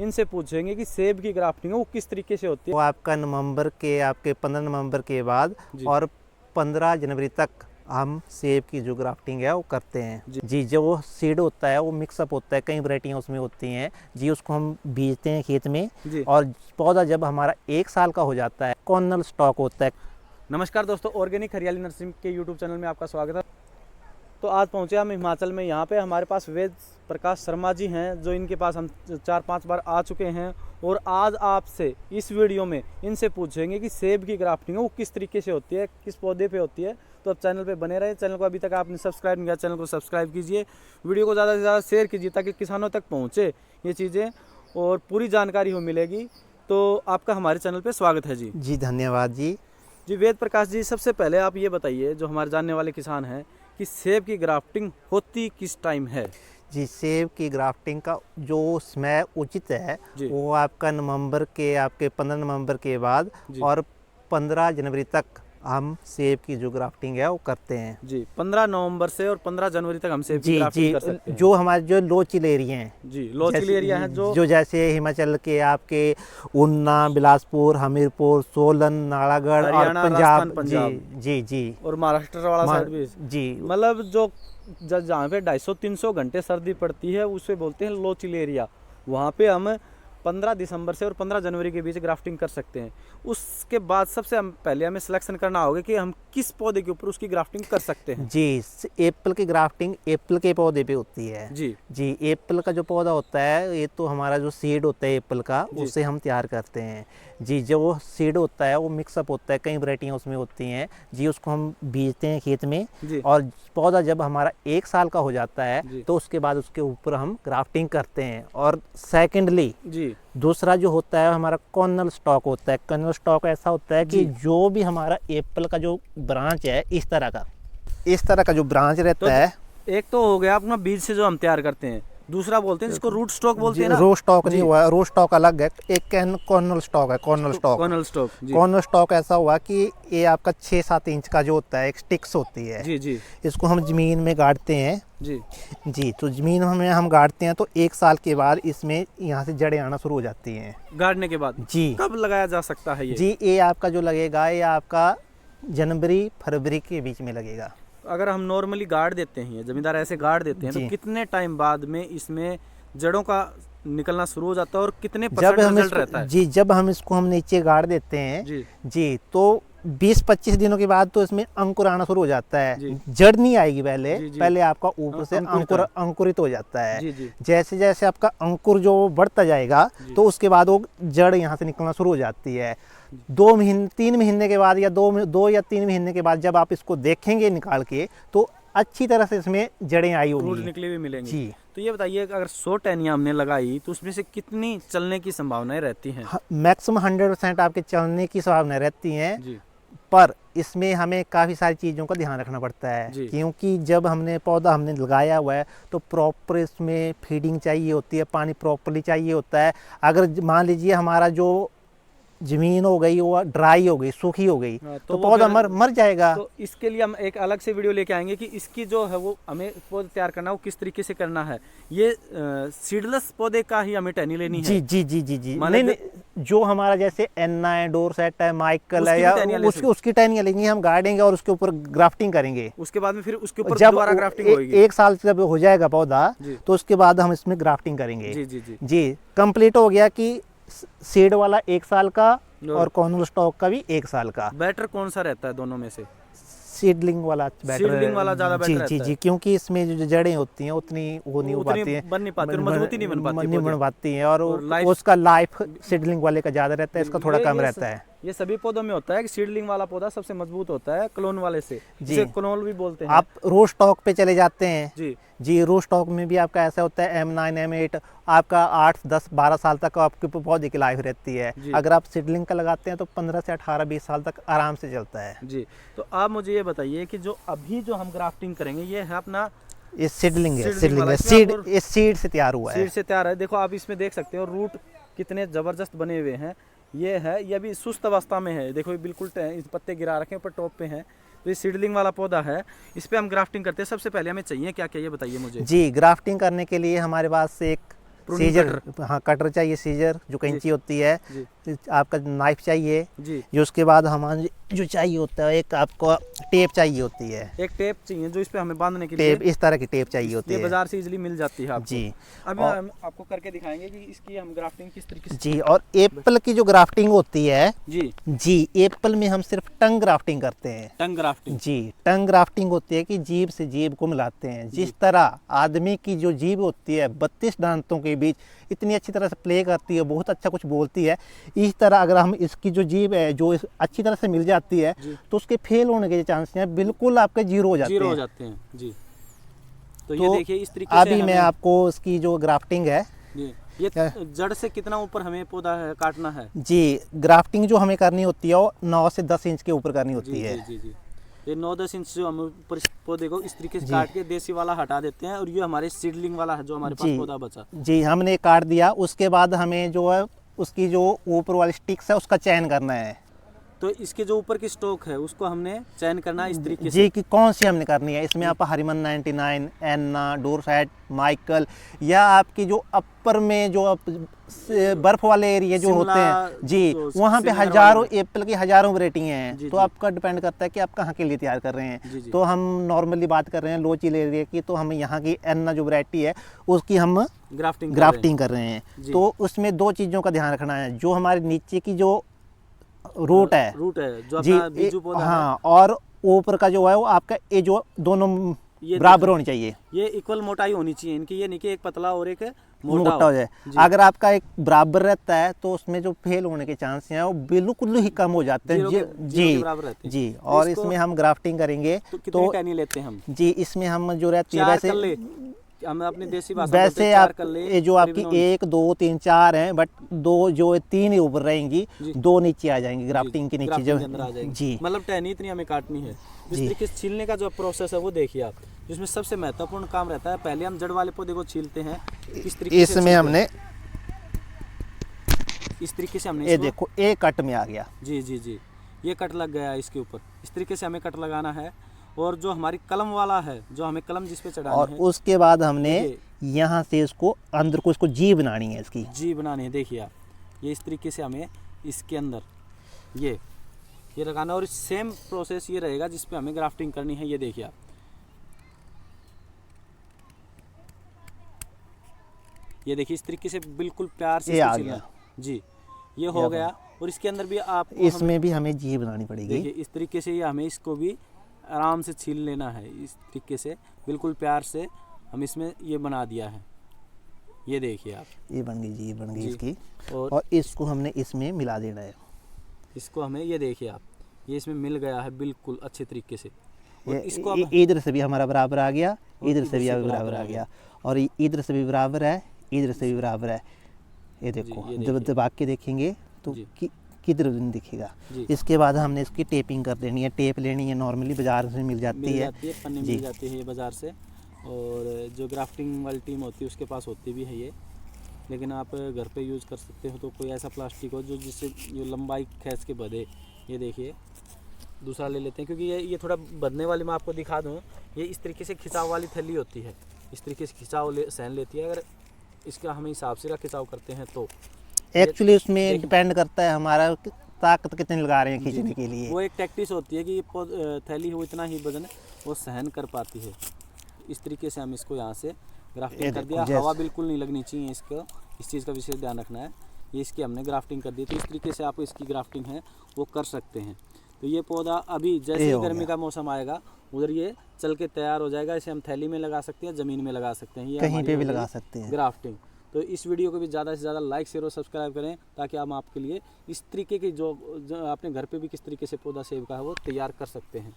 इनसे पूछेंगे कि सेब की ग्राफ्टिंग है वो किस तरीके से होती है। वो आपका नवंबर के आपके 15 नवंबर के बाद और 15 जनवरी तक हम सेब की जो ग्राफ्टिंग है वो करते हैं जी। जो वो सीड होता है वो मिक्सअप होता है, कई वैरायटियाँ उसमें होती हैं जी। उसको हम बीजते हैं खेत में और पौधा जब हमारा 1 साल का हो जाता है कॉर्नल स्टॉक होता है। नमस्कार दोस्तों, ऑर्गेनिक हरियाली नर्सरी के यूट्यूब चैनल में आपका स्वागत है। तो आज पहुंचे हम हिमाचल में। यहाँ पे हमारे पास वेद प्रकाश शर्मा जी हैं, जो इनके पास हम 4-5 बार आ चुके हैं और आज आपसे इस वीडियो में इनसे पूछेंगे कि सेब की ग्राफ्टिंग है वो किस तरीके से होती है, किस पौधे पे होती है। तो अब चैनल पे बने रहे। चैनल को अभी तक आपने सब्सक्राइब नहीं किया, चैनल को सब्सक्राइब कीजिए, वीडियो को ज़्यादा से ज़्यादा शेयर कीजिए ताकि किसानों तक पहुँचे ये चीज़ें और पूरी जानकारी हो मिलेगी। तो आपका हमारे चैनल पर स्वागत है जी। जी धन्यवाद जी। जी वेद प्रकाश जी, सबसे पहले आप ये बताइए, जो हमारे जानने वाले किसान हैं, कि सेब की ग्राफ्टिंग होती किस टाइम है। जी, सेब की ग्राफ्टिंग का जो समय उचित है वो आपका नवंबर के आपके 15 नवंबर के बाद और 15 जनवरी तक हम सेब की जो ग्राफ्टिंग है वो करते हैं जी। 15 नवंबर से और 15 जनवरी तक हम सेब की ग्राफ्टिंग कर सकते हैं। जो हमारे जो लो चिल एरिया हैं जी, लो चिल एरिया है जो जैसे हिमाचल के आपके ऊना, बिलासपुर, हमीरपुर, सोलन, नालागढ़ और पंजाब जी जी और महाराष्ट्र वाला साइड भी जी। मतलब जो जहाँ पे 250-300 घंटे सर्दी पड़ती है उसे बोलते हैं लो चिल एरिया। वहाँ पे हम 15 दिसंबर से और 15 जनवरी के बीच ग्राफ्टिंग कर सकते हैं। उसके बाद सबसे पहले हमें सिलेक्शन करना होगा कि हम किस पौधे के ऊपर उसकी ग्राफ्टिंग कर सकते हैं जी। एप्पल की ग्राफ्टिंग एप्पल के पौधे पे होती है जी। एप्पल का जो पौधा होता है ये तो हमारा जो सीड होता है एप्पल का उससे हम तैयार करते हैं जी। जो वो सीड होता है वो मिक्सअप होता है, कई वैरायटियाँ उसमें होती हैं जी। उसको हम बीजते हैं खेत में और पौधा जब हमारा 1 साल का हो जाता है तो उसके बाद उसके ऊपर हम ग्राफ्टिंग करते हैं। और सेकेंडली दूसरा जो होता है हमारा कॉर्नल स्टॉक होता है। कॉर्नल स्टॉक ऐसा होता है कि जो भी हमारा एप्पल का जो ब्रांच है इस तरह का जो ब्रांच रहता है। एक तो हो गया अपना बीज से जो हम तैयार करते हैं, दूसरा बोलते हैं जिसको रूट स्टॉक बोलते हैं ना। रूट स्टॉक नहीं हुआ, रूट स्टॉक अलग है, एक कॉर्नल स्टॉक है। कॉर्नल स्टॉक ऐसा हुआ कि ये आपका 6-7 इंच का जो होता है एक स्टिक्स होती है जी। इसको हम जमीन में गाड़ते हैं जी। तो जमीन में हम गाड़ते हैं तो 1 साल के बाद इसमें यहाँ से जड़ें आना शुरू हो जाती हैं। गाड़ने के बाद जी कब लगाया जा सकता है ये जी? ये आपका जो लगेगा ये आपका जनवरी फरवरी के बीच में लगेगा। अगर हम नॉर्मली गाड़ देते हैं, जमींदार ऐसे गाड़ देते हैं, तो कितने टाइम बाद में इसमें जड़ों का निकलना शुरू हो जाता है और कितने % रिजल्ट रहता है जी? जब हम इसको नीचे गाड़ देते हैं जी तो 20-25 दिनों के बाद तो इसमें अंकुर आना शुरू हो जाता है। जड़ नहीं आएगी पहले आपका ऊपर से अंकुरित हो जाता है। जैसे जैसे आपका अंकुर जो बढ़ता जाएगा तो उसके बाद वो जड़ यहाँ से निकलना शुरू हो जाती है। 2-3 महीने के बाद या 2 या 3 महीने के बाद जब आप इसको देखेंगे निकाल के तो अच्छी तरह से इसमें जड़ें आई होंगी, निकली हुई मिलेंगी जी। तो ये बताइए, अगर 100 टहनियाँ हमने लगाई तो उसमें से कितनी चलने की संभावनाएं रहती हैं? मैक्सिमम 100% आपके चलने की संभावनाएं रहती हैं, पर इसमें हमें काफ़ी सारी चीज़ों का ध्यान रखना पड़ता है क्योंकि जब पौधा हमने लगाया हुआ है तो प्रॉपर इसमें फीडिंग चाहिए होती है, पानी प्रॉपरली चाहिए होता है। अगर मान लीजिए हमारा जो जमीन हो गई वो ड्राई हो गई, सूखी हो गई तो पौधा मर जाएगा। तो इसके लिए हम एक अलग से वीडियो लेके आएंगे कि इसकी जो है वो हमें पौधा तैयार करना है वो किस तरीके से करना है। ये सीडलेस पौधे का ही हमें टहनी लेनी है जी। नहीं, जो हमारा जैसे एन्ना है, डोरसेट है, माइकल है या उसकी टहनियाँ लेंगे, हम गाड़ेंगे और उसके ऊपर ग्राफ्टिंग करेंगे। उसके बाद में फिर उसके ऊपर दोबारा ग्राफ्टिंग होगी। 1 साल जब हो जाएगा पौधा तो उसके बाद हम इसमें ग्राफ्टिंग करेंगे जी। कंप्लीट हो गया कि सीड वाला 1 साल का और कॉर्नल स्टॉक का भी 1 साल का। बेटर कौन सा रहता है दोनों में से? सीडलिंग वाला बेटर, सीडलिंग वाला ज्यादा बेटर रहता है जी। क्योंकि इसमें जो जड़ें होती हैं उतनी वो नहीं हो पाती हैं, बन नहीं पाती, मजबूती नहीं बन पाती हैं और उसका लाइफ सीडलिंग वाले का ज्यादा रहता है, इसका थोड़ा कम रहता है। ये सभी पौधों में होता है कि सीडलिंग वाला पौधा सबसे मजबूत होता है क्लोन वाले से, जिसे क्लोन भी बोलते हैं। आप रूट स्टॉक पे चले जाते हैं जी। रूट स्टॉक में भी आपका ऐसा होता है M9 M8 आपका 8, 10, 12 साल तक आपके पौधे की लाइफ रहती है। अगर आप सीडलिंग का लगाते हैं तो 15 से 18, 20 साल तक आराम से चलता है जी। तो आप मुझे ये बताइए कि जो अभी जो हम ग्राफ्टिंग करेंगे ये है अपना ये सीडलिंग है, सीड से तैयार हुआ है। सीड से तैयार है। देखो आप इसमें देख सकते हो रूट कितने जबरदस्त बने हुए हैं। ये है, ये अभी सुस्त अवस्था में है। देखो ये बिल्कुल पत्ते गिरा रखे ऊपर टॉप पे हैं। तो ये सीडलिंग वाला पौधा है, इस पे हम ग्राफ्टिंग करते हैं। सबसे पहले हमें चाहिए क्या क्या, ये बताइए मुझे जी। ग्राफ्टिंग करने के लिए हमारे पास एक सीजर, हाँ कटर चाहिए, सीजर जो कैंची होती है, आपका नाइफ चाहिए जी। जो उसके बाद हमारे जो चाहिए होता है, एक आपको टेप चाहिए होती है, एक टेप चाहिए जो इस पे हमें बांधने के लिए, टेप इस तरह की टेप चाहिए होती है, बाजार से इजीली मिल जाती है आपको जी। अभी हम आपको करके दिखाएंगे कि इसकी हम ग्राफ्टिंग किस तरीके से जी। और एप्पल की जो ग्राफ्टिंग होती है जी, एप्पल में हम सिर्फ टंग ग्राफ्टिंग करते हैं। टंग ग्राफ्टिंग जी, टंग ग्राफ्टिंग होती है कि जीभ से जीभ को मिलाते हैं। जिस तरह आदमी की जो जीभ होती है 32 दांतों के बीच इतनी अच्छी तरह से प्ले करती है, बहुत अच्छा कुछ बोलती है, इस तरह अगर हम इसकी जो जीभ है जो अच्छी तरह से मिल जाती है तो उसके फेल होने के चांस हैं बिल्कुल आपके जीरो हो जाते हैं जी। तो ये देखिए इस तरीके से अभी मैं आपको इसकी जो ग्राफ्टिंग है, ये जड़ से कितना ऊपर हमें पौधा काटना है जी, ग्राफ्टिंग जो हमें करनी होती है वो 9 से 10 इंच के ऊपर करनी होती है जी। ये 9-10 इंच जो हम ऊपर पौधे को इस तरीके से काट के देसी वाला हटा देते हैं और ये हमारे सीडलिंग वाला है जो हमारे पास पौधा बचा जी, हमने काट दिया। उसके बाद हमें जो है उसकी जो ऊपर वाली स्टिक्स है उसका चयन करना है। तो इसके जो ऊपर की स्टॉक है उसको हमने चयन करना है इस तरीके से जी कि कौन सी हमने करनी है। इसमें आप हरिमन 99, एन्ना, डोरसेट, माइकल, या आपकी जो अपर में जो बर्फ वाले एरिया जो होते हैं जी, वहाँ पे हजारों एप्पल की हजारों वैरायटी हैं। तो आपका डिपेंड करता है कि आप कहाँ के लिए तैयार कर रहे हैं। तो हम नॉर्मली बात कर रहे हैं लो चिल एरिया की, तो हम यहाँ की एन्ना जो वैरायटी है उसकी हम ग्राफ्टिंग कर रहे हैं। तो उसमें 2 चीज़ों का ध्यान रखना है, जो हमारे नीचे की जो रूट है जो जी, बीजू पौधा हाँ, और ऊपर का जो है वो आपका ये जो दोनों बराबर होनी चाहिए, ये इक्वल मोटाई होनी चाहिए इनकी, ये नहीं कि एक पतला और एक मोटा हो जाए। अगर आपका एक बराबर रहता है तो उसमें जो फेल होने के चांस हैं वो बिल्कुल ही कम हो जाते हैं जी। और इसमें हम ग्राफ्टिंग करेंगे तो टहनी लेते हैं हम जी, इसमें हम जो रहती है वैसे हम अपनी देसी भाषा वैसे आप ये जो आपकी 1 2 3 4 हैं, बट 2 जो 3 ऊपर रहेंगी, 2 नीचे आ जाएंगी ग्राफ्टिंग के नीचे जो जी। मतलब टहनी इतनी हमें काटनी है। इस तरीके से छीलने का जो प्रोसेस है वो देखिए आप, जिसमें सबसे महत्वपूर्ण काम रहता है, पहले हम जड़ वाले पौधे को छीलते हैं किस तरीके से। इसमें हमने इस तरीके से हमने ये देखो एक कट में आ गया जी, ये कट लग गया इसके ऊपर। इस तरीके से हमें कट लगाना है। और जो हमारी कलम वाला है, जो हमें कलम जिस पे चढ़ानी है, और उसके बाद हमने यहाँ से इसको अंदर को इसको जी बनानी है, इसकी जी बनानी है। देखिए आप, ये इस तरीके से हमें इसके अंदर ये लगाना, और सेम प्रोसेस ये रहेगा जिस पे हमें ग्राफ्टिंग करनी है। ये देखिए आप, ये देखिए इस तरीके से बिल्कुल प्यार से आ गया जी, ये हो गया। और इसके अंदर भी आप इसमें भी हमें जी बनानी पड़ेगी। देखिए इस तरीके से ये हमें इसको भी आराम से छील लेना है। इस तरीके से बिल्कुल प्यार से हम इसमें ये बना दिया है। ये देखिए आप, ये बन गई जी, ये बन गई इसकी। और इसको हमने इसमें मिला देना है। इसको हमें, ये देखिए आप, ये इसमें मिल गया है बिल्कुल अच्छे तरीके से। और इसको इधर से भी हमारा बराबर आ गया, इधर से भी बराबर आ गया, और इधर से भी बराबर है, इधर से भी बराबर है। ये देखो, जब दबा के देखेंगे तो किधर दिखेगा। इसके बाद हमने इसकी टेपिंग कर देनी है। टेप लेनी है, नॉर्मली बाजार से मिल जाती है, पन्नी मिल जाती है ये बाजार से। और जो ग्राफ्टिंग वाली टीम होती है उसके पास होती भी है ये, लेकिन आप घर पे यूज़ कर सकते हो। तो कोई ऐसा प्लास्टिक हो जो जिससे जो लंबाई खींच के बधे। ये देखिए दूसरा ले लेते हैं, क्योंकि ये थोड़ा बधने वाली मैं आपको दिखा दूँ। ये इस तरीके से खिंचाव वाली थैली होती है, इस तरीके से खिंचाव सहन लेती है। अगर इसका हम हिसाब से खिंचाव करते हैं तो एक्चुअली उसमें डिपेंड करता है हमारा ताकत कितनी लगा रहे हैं खींचने के लिए। वो एक टैक्टिस होती है कि थैली हो इतना ही वजन वो सहन कर पाती है। इस तरीके से हम इसको यहाँ से ग्राफ्टिंग कर दिया। हवा बिल्कुल नहीं लगनी चाहिए इसको, इस चीज़ का विशेष ध्यान रखना है। ये इसकी हमने ग्राफ्टिंग कर दी। तो इस तरीके से आप इसकी ग्राफ्टिंग है वो कर सकते हैं। तो ये पौधा अभी जैसे ही गर्मी का मौसम आएगा उधर ये चल के तैयार हो जाएगा। इसे हम थैली में लगा सकते हैं, ज़मीन में लगा सकते हैं, ये कहीं पे भी लगा सकते हैं ग्राफ्टिंग। तो इस वीडियो को भी ज़्यादा से ज़्यादा लाइक शेयर और सब्सक्राइब करें, ताकि हम आपके लिए इस तरीके की जो आपने घर पे भी किस तरीके से पौधा सेब का है वो तैयार कर सकते हैं।